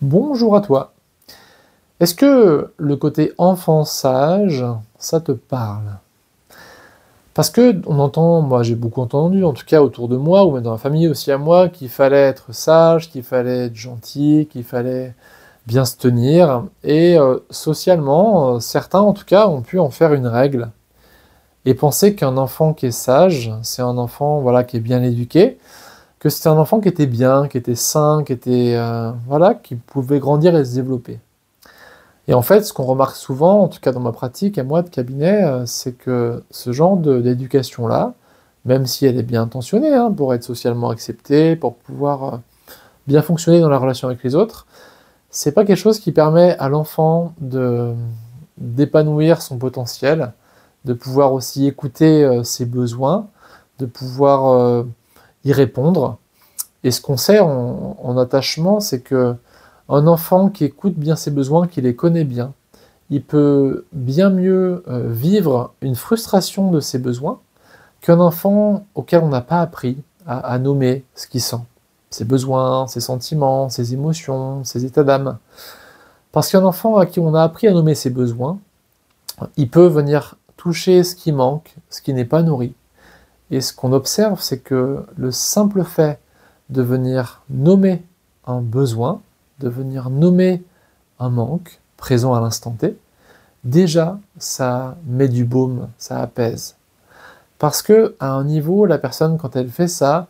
Bonjour à toi. Est-ce que le côté enfant sage, ça te parle? Parce que on entend, moi j'ai beaucoup entendu, en tout cas autour de moi, ou même dans la famille aussi à moi, qu'il fallait être sage, qu'il fallait être gentil, qu'il fallait bien se tenir. Et socialement, certains en tout cas ont pu en faire une règle et penser qu'un enfant qui est sage, c'est un enfant voilà qui est bien éduqué, que c'était un enfant qui était bien, qui était sain, qui était voilà, qui pouvait grandir et se développer. Et en fait, ce qu'on remarque souvent, en tout cas dans ma pratique à moi de cabinet, c'est que ce genre d'éducation-là, même si elle est bien intentionnée, hein, pour être socialement acceptée, pour pouvoir bien fonctionner dans la relation avec les autres, c'est pas quelque chose qui permet à l'enfant d'épanouir son potentiel, de pouvoir aussi écouter ses besoins, de pouvoir y répondre. Et ce qu'on sait en attachement, c'est que un enfant qui écoute bien ses besoins, qui les connaît bien, il peut bien mieux vivre une frustration de ses besoins qu'un enfant auquel on n'a pas appris à nommer ce qu'il sent, ses besoins, ses sentiments, ses émotions, ses états d'âme. Parce qu'un enfant à qui on a appris à nommer ses besoins, il peut venir toucher ce qui manque, ce qui n'est pas nourri. Et ce qu'on observe, c'est que le simple fait de venir nommer un besoin, de venir nommer un manque présent à l'instant T, déjà ça met du baume, ça apaise. Parce que à un niveau, la personne, quand elle fait ça,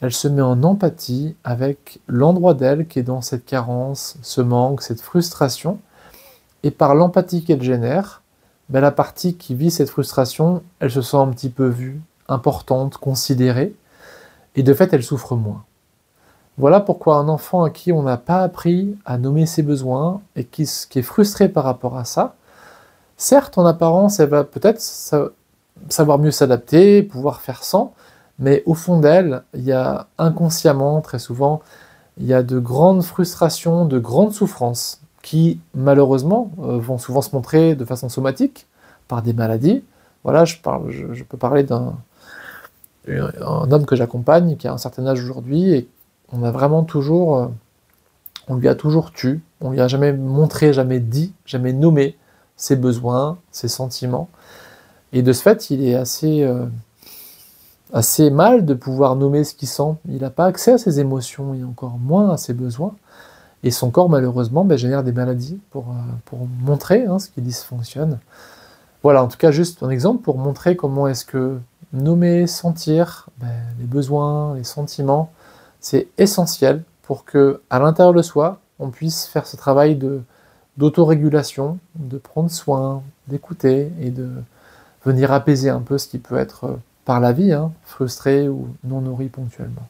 elle se met en empathie avec l'endroit d'elle qui est dans cette carence, ce manque, cette frustration, et par l'empathie qu'elle génère, ben, la partie qui vit cette frustration, elle se sent un petit peu vue, importante, considérée, et de fait elle souffre moins. Voilà pourquoi un enfant à qui on n'a pas appris à nommer ses besoins et qui est frustré par rapport à ça, certes en apparence elle va peut-être savoir mieux s'adapter, pouvoir faire sans, mais au fond d'elle, il y a inconsciemment, très souvent, il y a de grandes frustrations, de grandes souffrances qui, malheureusement, vont souvent se montrer de façon somatique, par des maladies. Voilà, je peux parler d'un homme que j'accompagne, qui a un certain âge aujourd'hui, et on a vraiment toujours, on lui a toujours tu, on lui a jamais montré, jamais dit, jamais nommé ses besoins, ses sentiments. Et de ce fait, il est assez mal de pouvoir nommer ce qu'il sent. Il n'a pas accès à ses émotions et encore moins à ses besoins. Et son corps, malheureusement, ben, génère des maladies pour montrer ce qui dysfonctionne. Voilà, en tout cas, juste un exemple pour montrer comment est-ce que nommer, sentir ben, les besoins, les sentiments, c'est essentiel pour que, à l'intérieur de soi, on puisse faire ce travail d'autorégulation, de prendre soin, d'écouter et de venir apaiser un peu ce qui peut être par la vie, frustré ou non nourri ponctuellement.